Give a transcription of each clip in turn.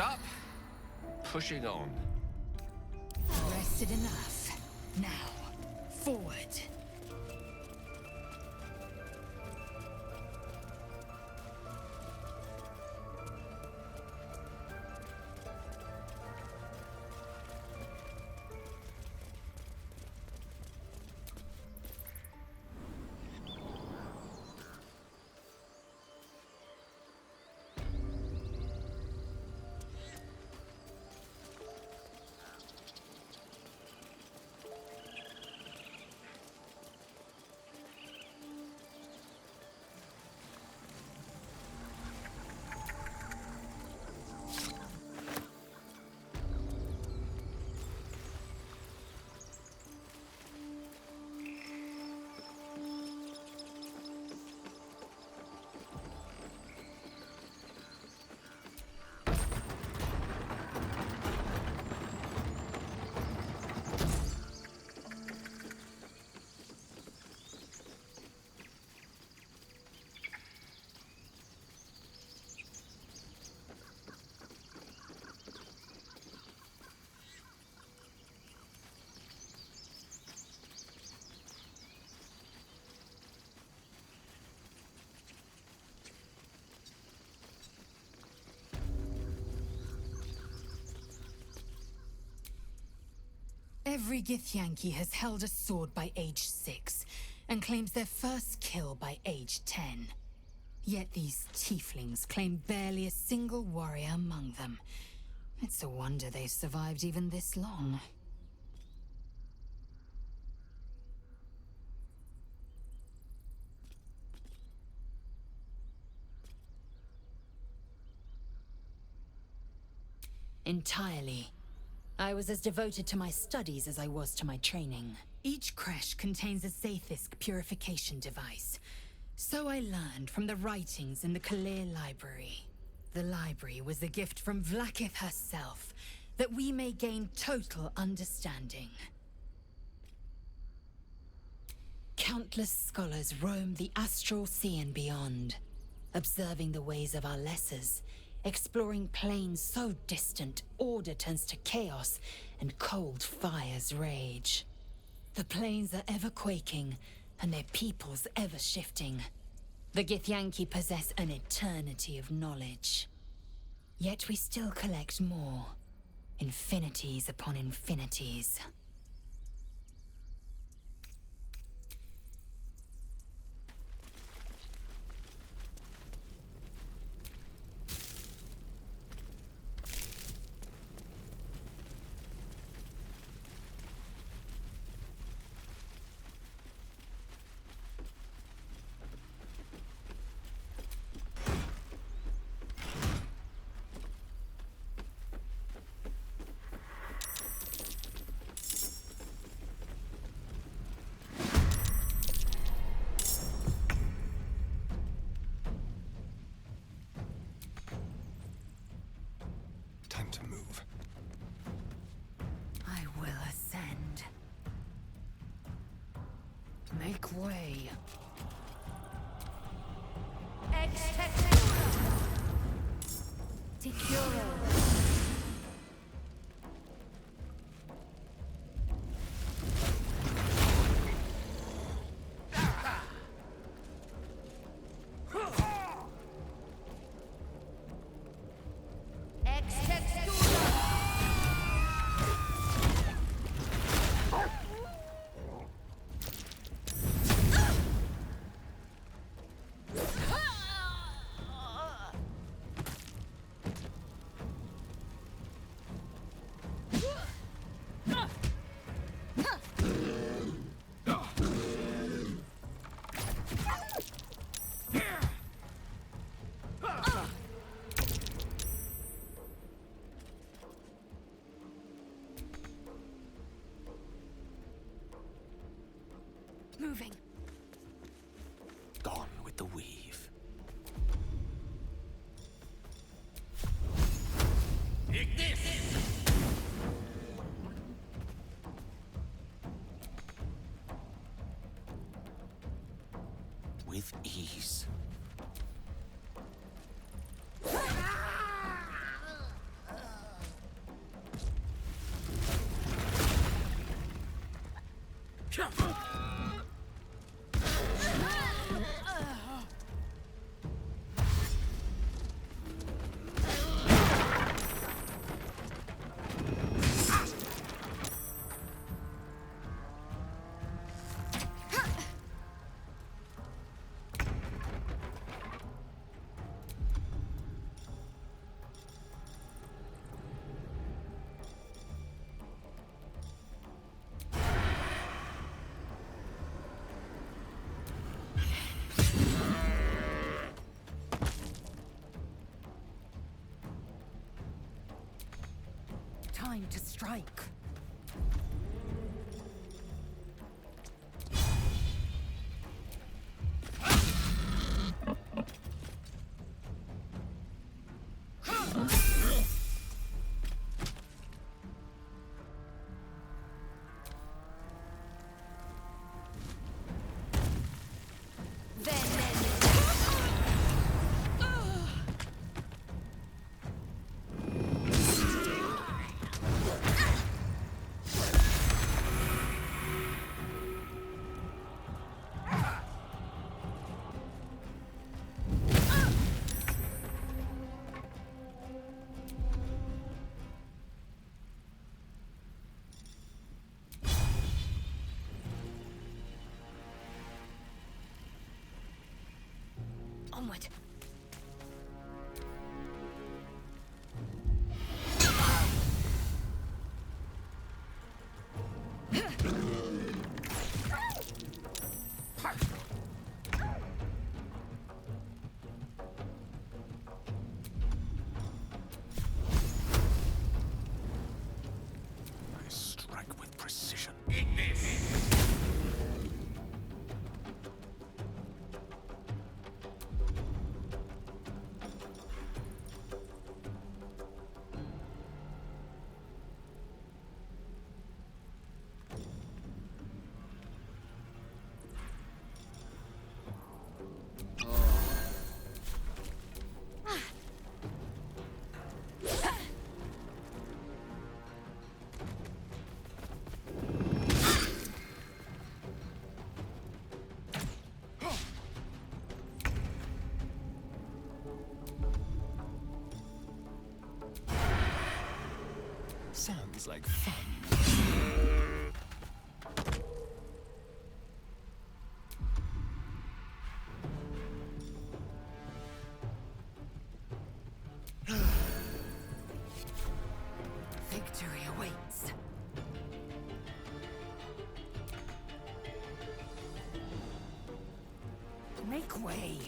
up, pushing on. Rested enough. Now, forward. Every Githyanki has held a sword by age 6, and claims their first kill by age 10. Yet these tieflings claim barely a single warrior among them. It's a wonder they've survived even this long. Entirely. I was as devoted to my studies as I was to my training. Each creche contains a Zaithisk purification device. So I learned from the writings in the Kalir library. The library was a gift from Vlaakith herself, that we may gain total understanding. Countless scholars roam the astral sea and beyond, observing the ways of our lessers, exploring planes so distant, order turns to chaos, and cold fires rage. The planes are ever quaking, and their peoples ever shifting. The Githyanki possess an eternity of knowledge. Yet we still collect more. Infinities upon infinities. Time to move. I will ascend. Make way. Moving. Gone with the weave. Take this! With ease. Onward! I strike with precision. Sounds like fun. Victory awaits. Make way.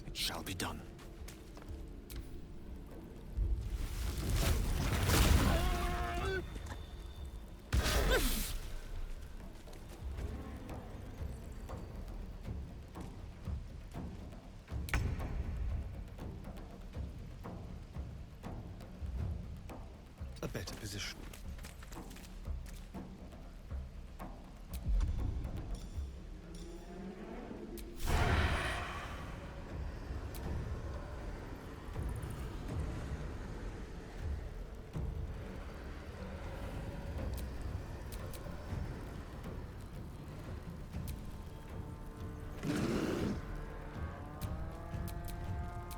It shall be done. A better position.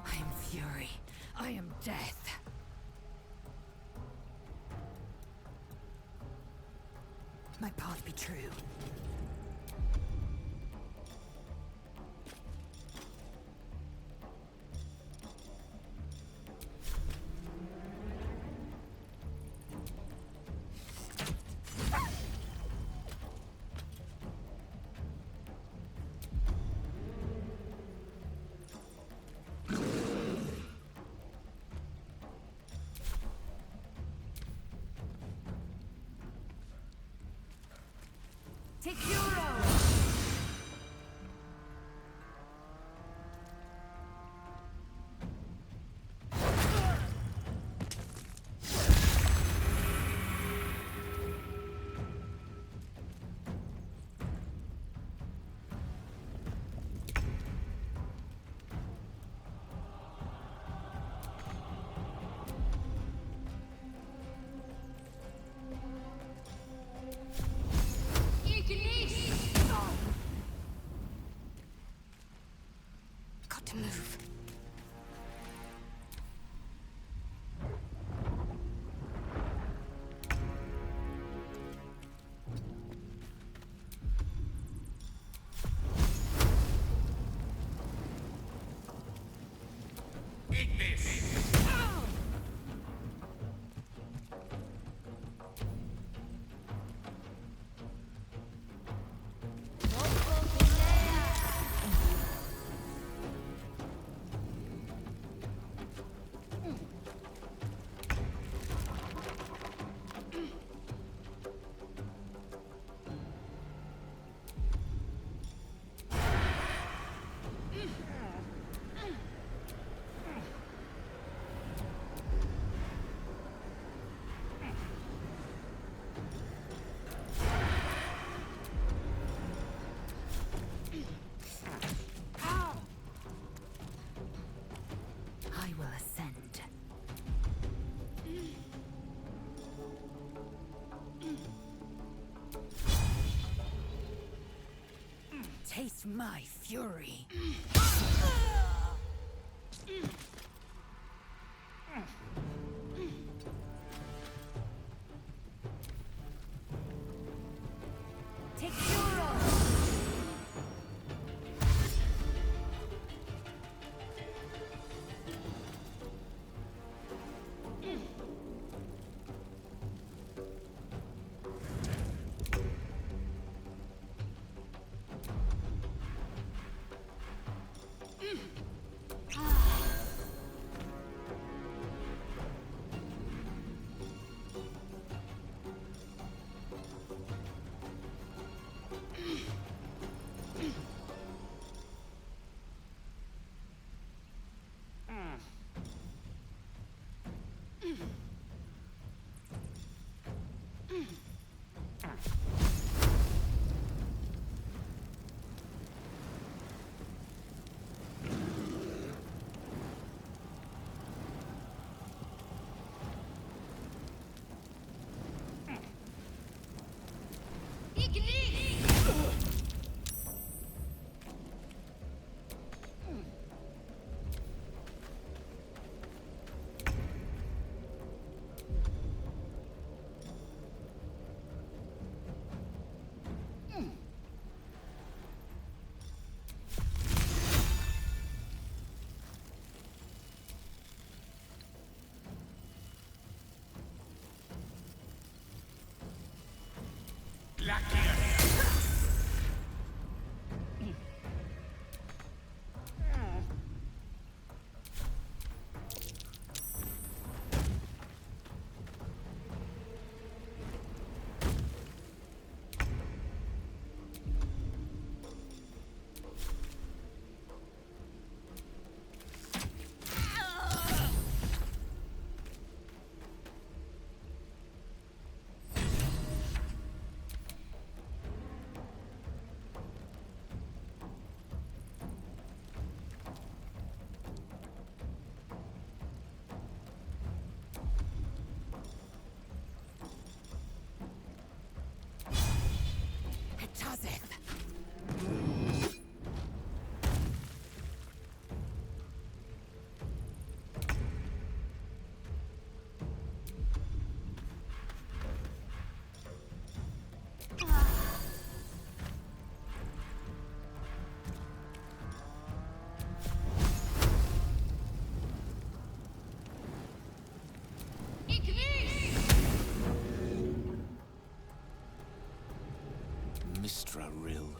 I am fury. I am death. My path be true. will ascend. Taste my fury. Take Euro! Mistra Rill.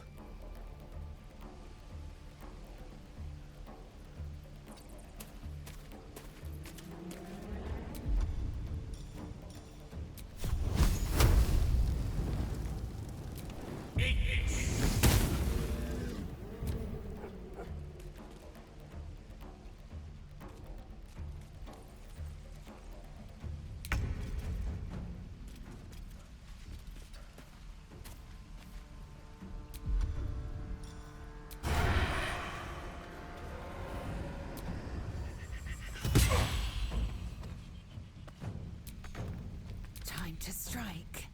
Time to strike.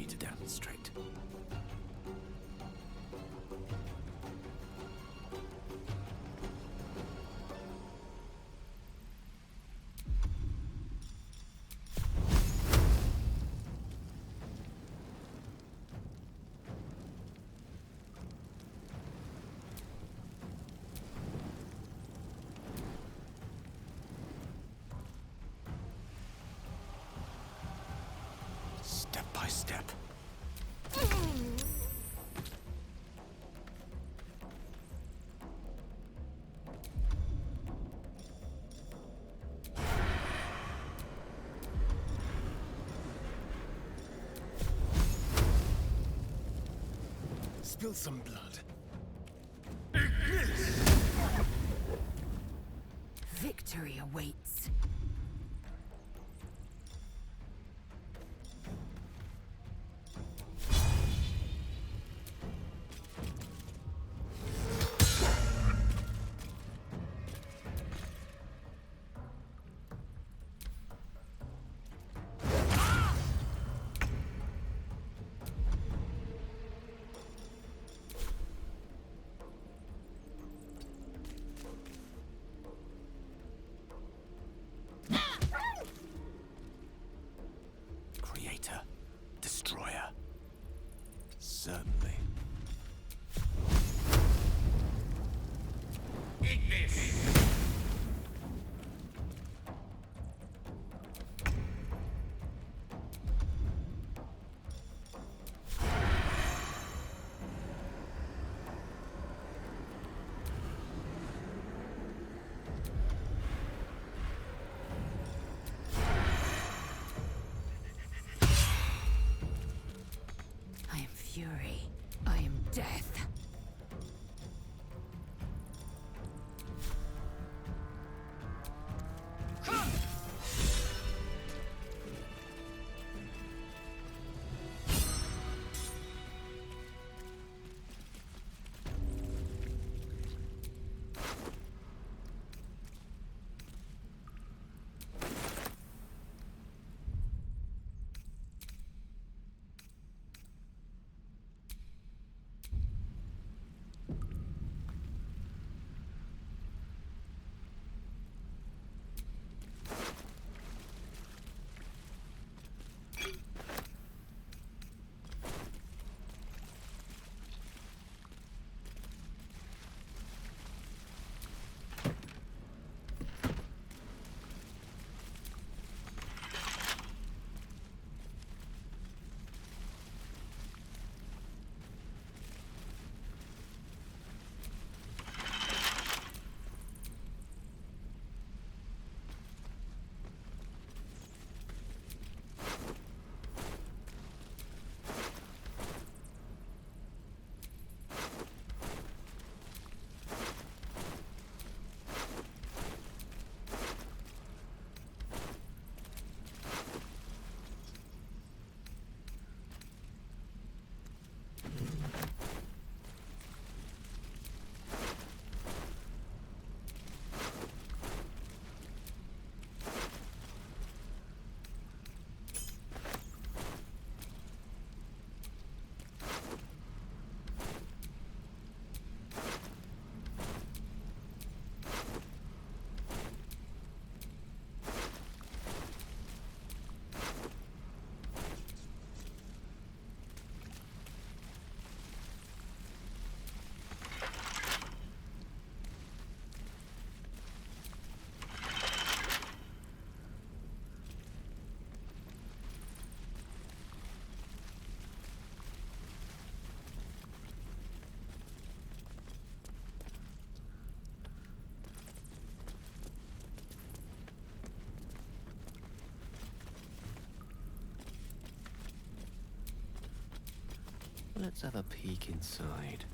me to demonstrate. Step by step. Spill some blood. Victory awaits. Creator. Destroyer. Certainly. Eat this! I am fury. I am death. Let's have a peek inside.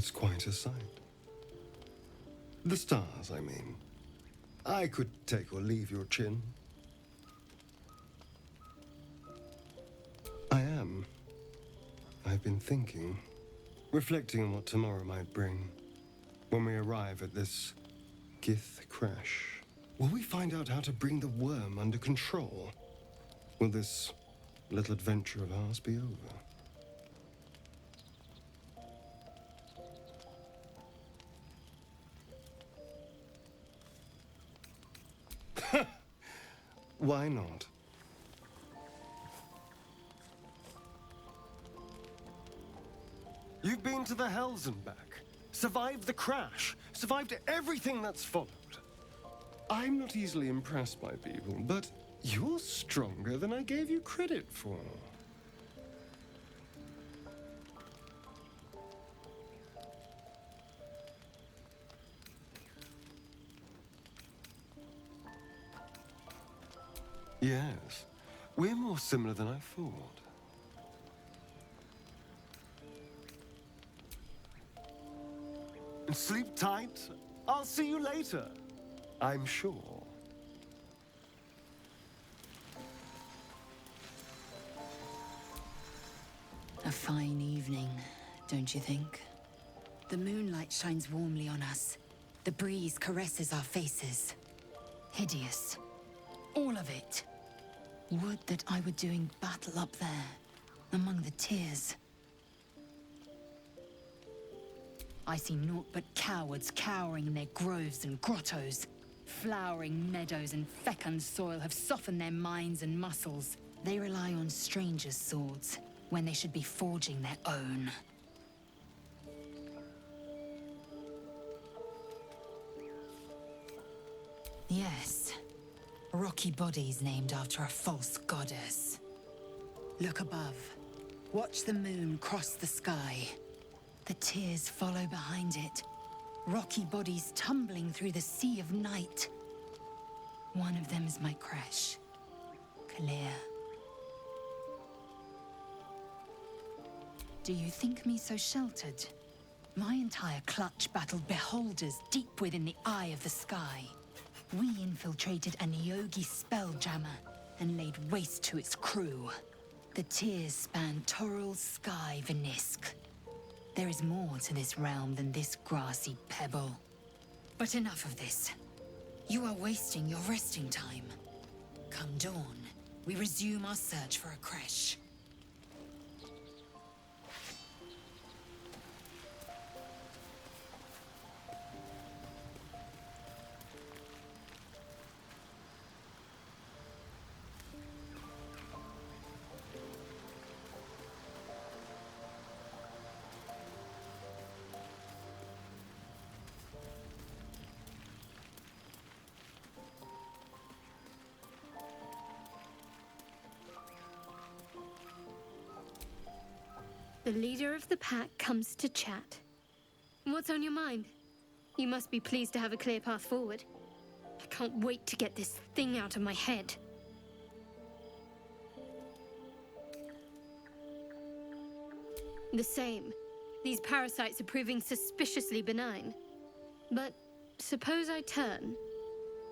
It's quite a sight. The stars, I mean. I could take or leave your chin. I am. I've been thinking, reflecting on what tomorrow might bring. When we arrive at this Gith crash, will we find out how to bring the worm under control? Will this little adventure of ours be over? Why not? You've been to the Hells and back, survived the crash, survived everything that's followed. I'm not easily impressed by people, but you're stronger than I gave you credit for. Yes, we're more similar than I thought. And sleep tight. I'll see you later, I'm sure. A fine evening, don't you think? The moonlight shines warmly on us. The breeze caresses our faces. Hideous. All of it. Would that I were doing battle up there, among the tears. I see naught but cowards cowering in their groves and grottos. Flowering meadows and fecund soil have softened their minds and muscles. They rely on strangers' swords, when they should be forging their own. Yes. Rocky bodies named after a false goddess. Look above. Watch the moon cross the sky. The tears follow behind it. Rocky bodies tumbling through the sea of night. One of them is my crash. Clear. Do you think me so sheltered? My entire clutch battled beholders deep within the eye of the sky. We infiltrated a Neogi spelljammer and laid waste to its crew. The tears span Toral's sky, Venisk. There is more to this realm than this grassy pebble. But enough of this. You are wasting your resting time. Come dawn, we resume our search for a creche. The leader of the pack comes to chat. What's on your mind? You must be pleased to have a clear path forward. I can't wait to get this thing out of my head. The same. These parasites are proving suspiciously benign. But suppose I turn.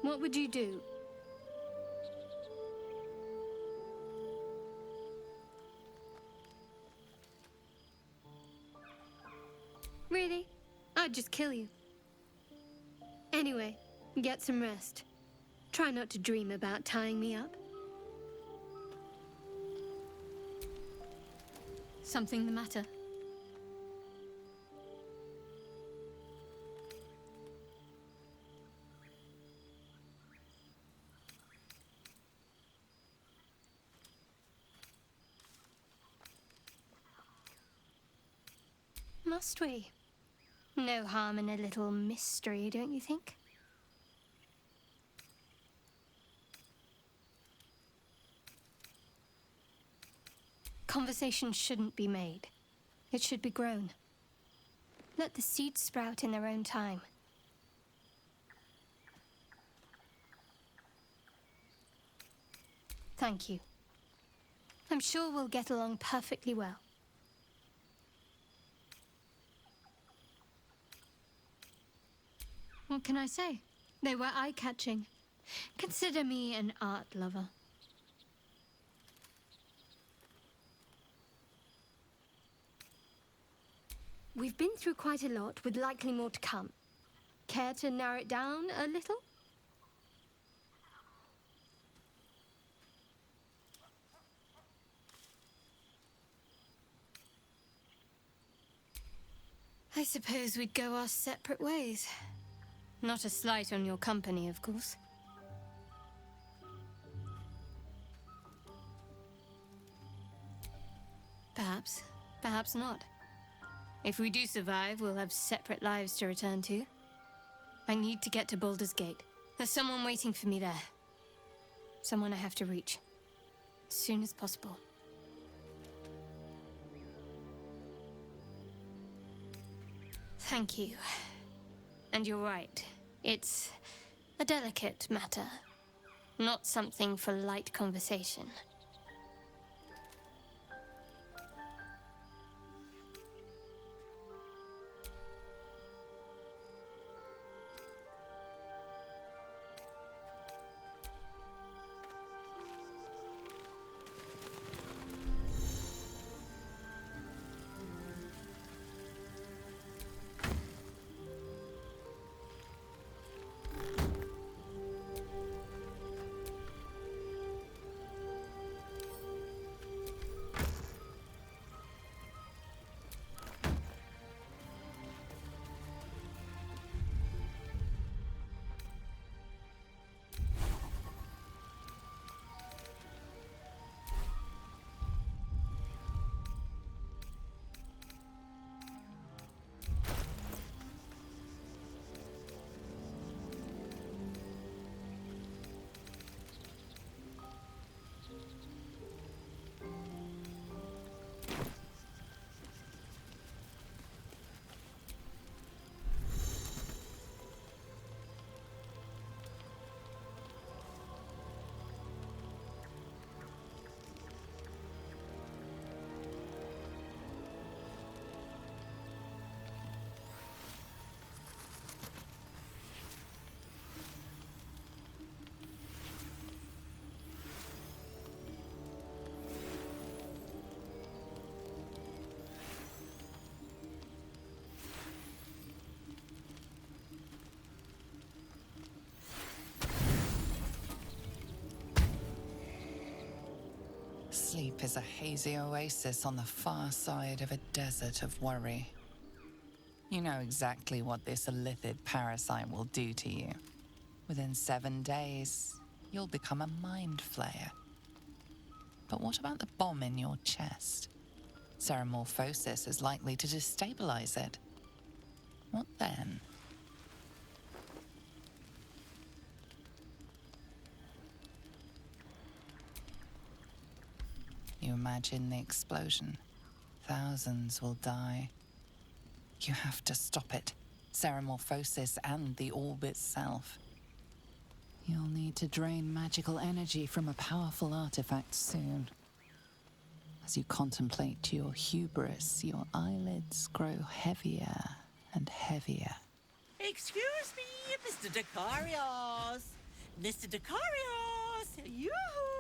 What would you do? Really? I'd just kill you. Anyway, get some rest. Try not to dream about tying me up. Something the matter? Must we? No harm in a little mystery, don't you think? Conversation shouldn't be made. It should be grown. Let the seeds sprout in their own time. Thank you. I'm sure we'll get along perfectly well. What can I say? They were eye-catching. Consider me an art lover. We've been through quite a lot, with likely more to come. Care to narrow it down a little? I suppose we'd go our separate ways. Not a slight on your company, of course. Perhaps. Perhaps not. If we do survive, we'll have separate lives to return to. I need to get to Baldur's Gate. There's someone waiting for me there. Someone I have to reach. As soon as possible. Thank you. And you're right. It's a delicate matter. Not something for light conversation. Sleep is a hazy oasis on the far side of a desert of worry. You know exactly what this illithid parasite will do to you. Within 7 days, you'll become a mind flayer. But what about the bomb in your chest? Ceramorphosis is likely to destabilize it. What then? You imagine the explosion. Thousands will die. You have to stop it. Ceramorphosis and the orb itself. You'll need to drain magical energy from a powerful artifact soon. As you contemplate your hubris, your eyelids grow heavier and heavier. Excuse me, Mr. Decarios. Mr. Decarios! Yoo-hoo!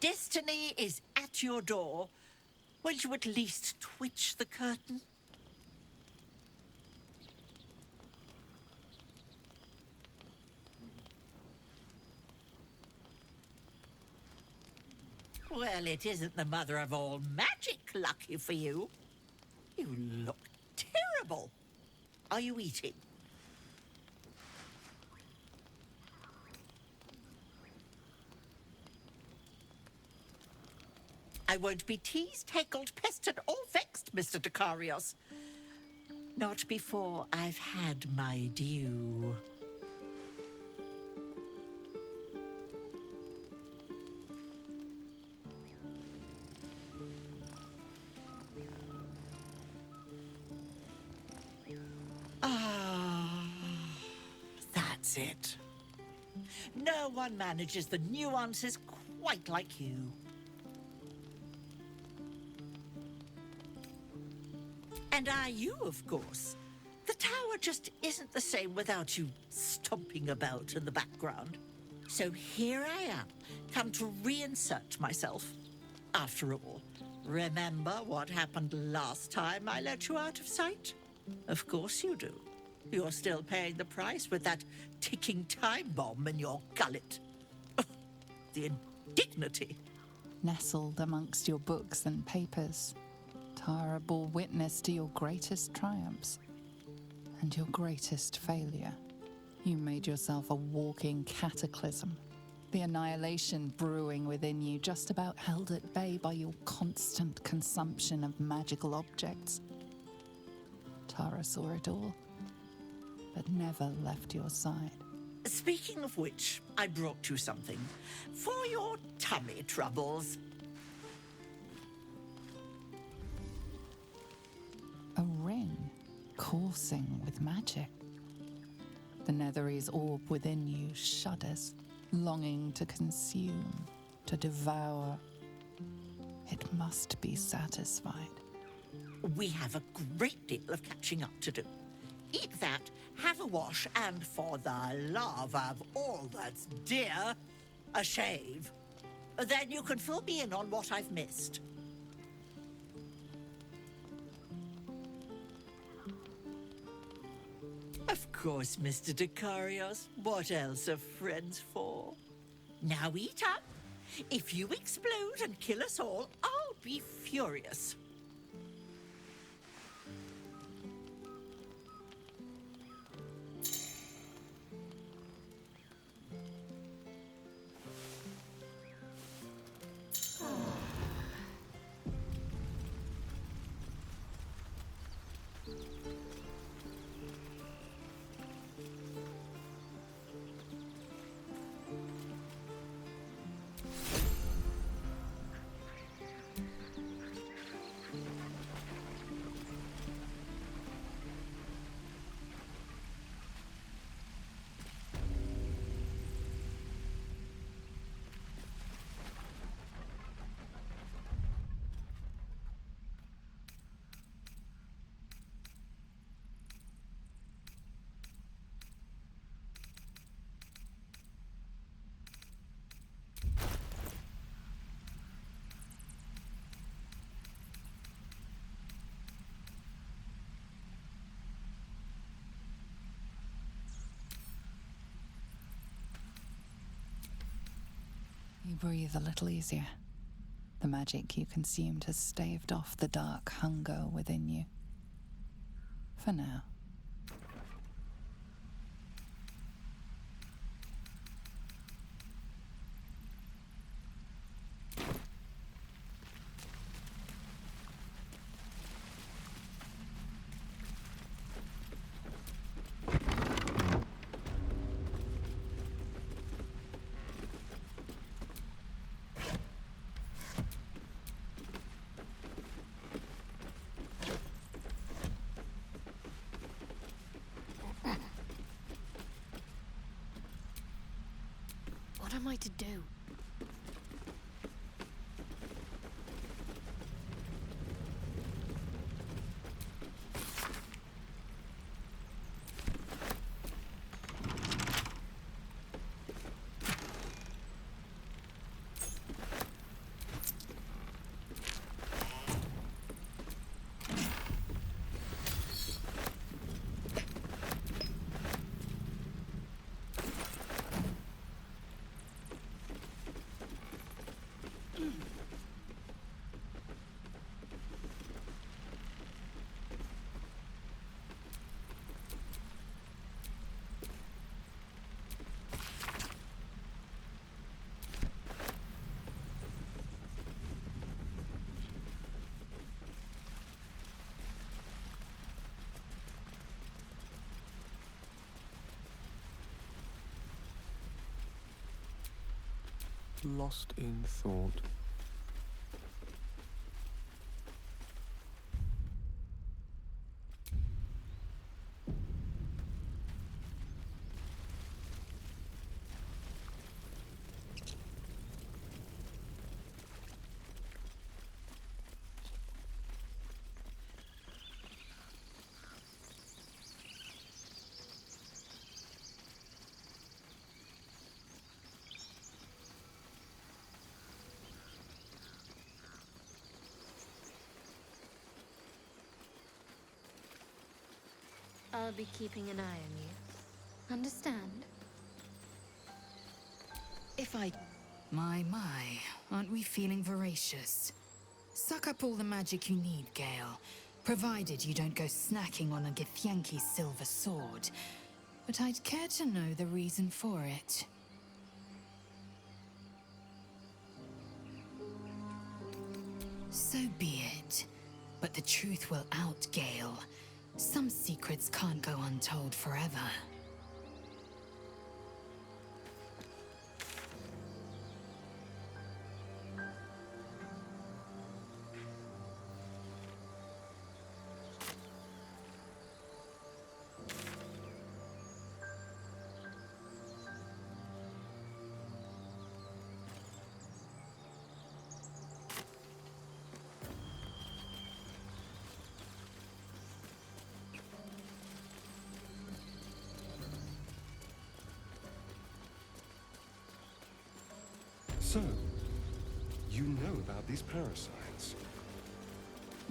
Destiny is at your door. Won't you at least twitch the curtain? Well, it isn't the mother of all magic, lucky for you. You look terrible. Are you eating? I won't be teased, heckled, pestered, or vexed, Mr. Decarios. Not before I've had my due. That's it. No one manages the nuances quite like you. And are you, of course. The tower just isn't the same without you stomping about in the background. So here I am, come to reinsert myself. After all, remember what happened last time I let you out of sight? Of course you do. You're still paying the price with that ticking time bomb in your gullet. The indignity. Nestled amongst your books and papers, Tara bore witness to your greatest triumphs and your greatest failure. You made yourself a walking cataclysm. The annihilation brewing within you just about held at bay by your constant consumption of magical objects. Tara saw it all, but never left your side. Speaking of which, I brought you something for your tummy troubles. A ring coursing with magic. The Netherese orb within you shudders, longing to consume, to devour. It must be satisfied. We have a great deal of catching up to do. Eat that, have a wash, and for the love of all that's dear, a shave. Then you can fill me in on what I've missed. Of course, Mr. Dicarios. What else are friends for? Now eat up. If you explode and kill us all, I'll be furious. You breathe a little easier. The magic you consumed has staved off the dark hunger within you. For now. What am I to do? Lost in thought. I'll be keeping an eye on you. Understand? If I... My, aren't we feeling voracious? Suck up all the magic you need, Gale. Provided you don't go snacking on a Githyanki's silver sword. But I'd care to know the reason for it. So be it. But the truth will out, Gale. Some secrets can't go untold forever. So, you know about these parasites.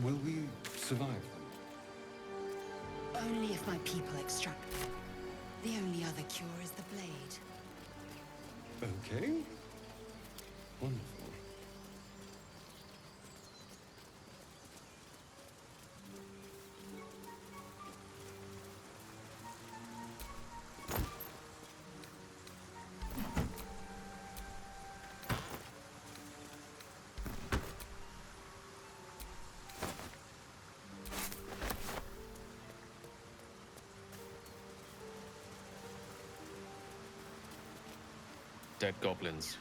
Will we survive them? Only if my people extract them. The only other cure is the blade. Okay. Wonderful. Dead goblins.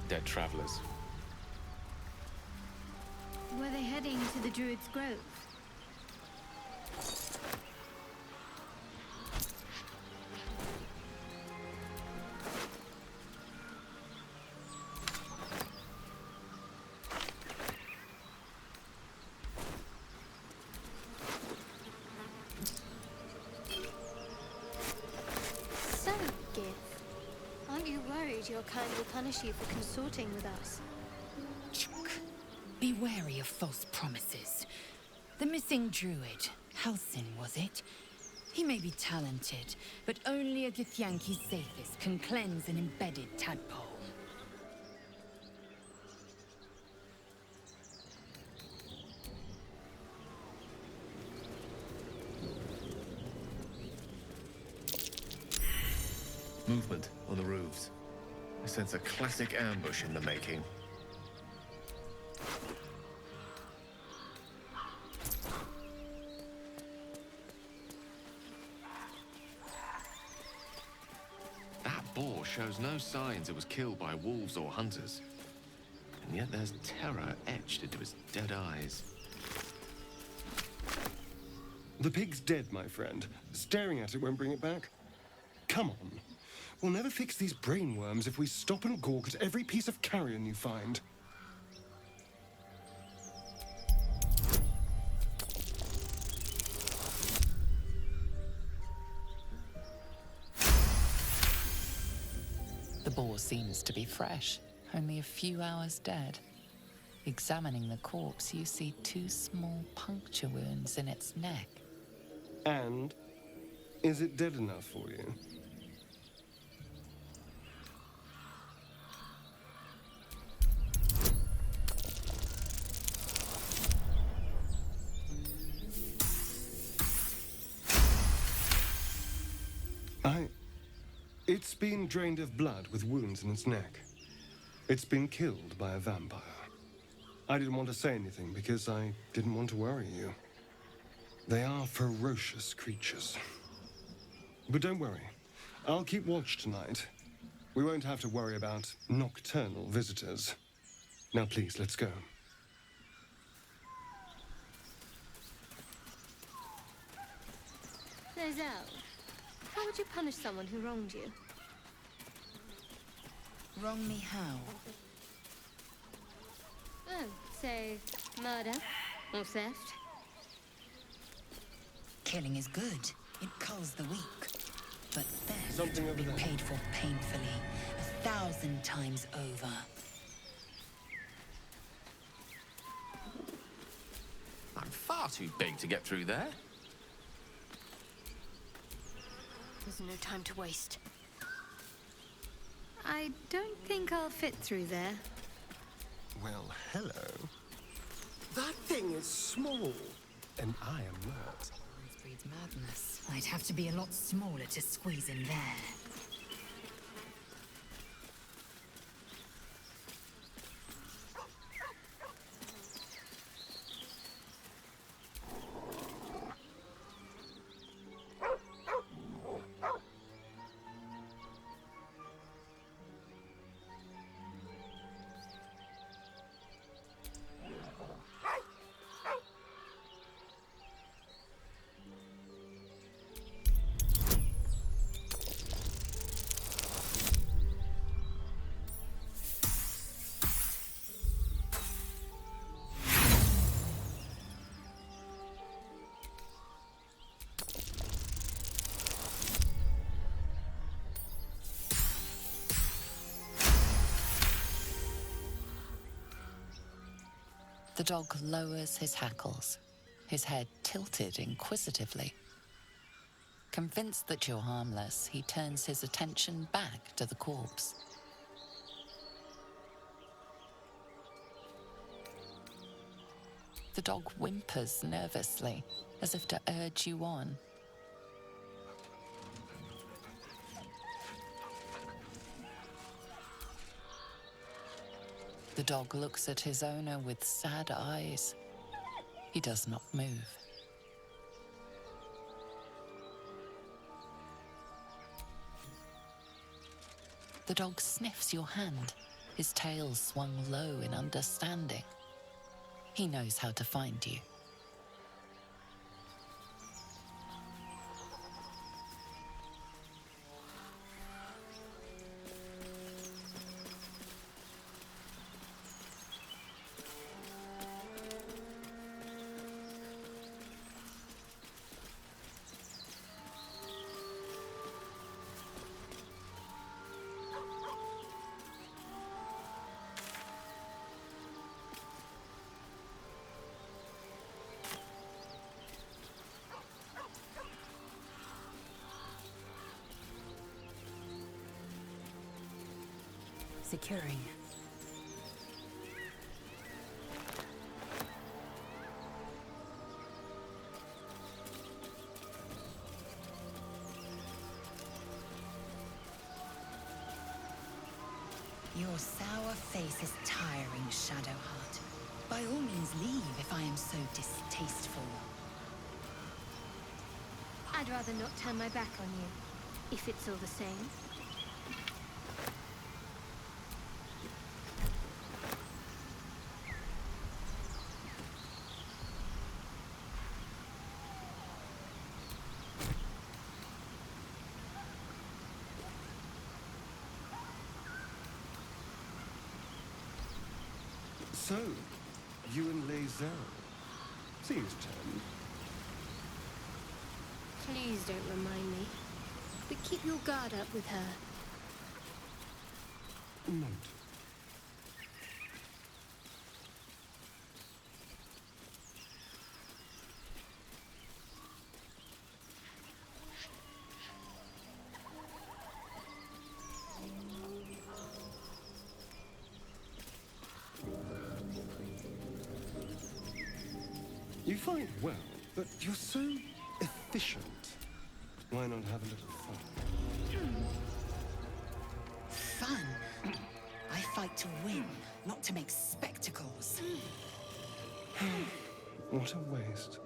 Dead travelers. Were they heading to the Druid's Grove? So, Gith, aren't you worried your kind will punish you for consorting with us? Be wary of false promises. The missing druid, Halsin, was it? He may be talented, but only a Githyanki's safest can cleanse an embedded tadpole. Movement on the roofs. I sense a classic ambush in the making. That boar shows no signs it was killed by wolves or hunters. And yet there's terror etched into its dead eyes. The pig's dead, my friend. Staring at it won't bring it back. Come on. We'll never fix these brainworms if we stop and gawk at every piece of carrion you find. The boar seems to be fresh, only a few hours dead. Examining the corpse, you see 2 small puncture wounds in its neck. And is it dead enough for you? It's been drained of blood with wounds in its neck. It's been killed by a vampire. I didn't want to say anything because I didn't want to worry you. They are ferocious creatures. But don't worry. I'll keep watch tonight. We won't have to worry about nocturnal visitors. Now please, let's go. Lizelle, how would you punish someone who wronged you? Wrong me how? Oh, say, murder or theft? Killing is good. It culls the weak. But theft Something will over be there. paid for painfully, 1,000 times over. I'm far too big to get through there. There's no time to waste. I don't think I'll fit through there. Well, hello. That thing is small, and I am not. This breeds madness. I'd have to be a lot smaller to squeeze in there. The dog lowers his hackles, his head tilted inquisitively. Convinced that you're harmless, he turns his attention back to the corpse. The dog whimpers nervously, as if to urge you on. The dog looks at his owner with sad eyes. He does not move. The dog sniffs your hand, his tail swung low in understanding. He knows how to find you. Securing. Your sour face is tiring, Shadowheart. By all means leave if I am so distasteful. I'd rather not turn my back on you, if it's all the same. So, you and Lae'zel. Seems turned. Please don't remind me. But keep your guard up with her. Note. You fight well, but you're so efficient. Why not have a little fun? Fun? I fight to win, not to make spectacles. What a waste.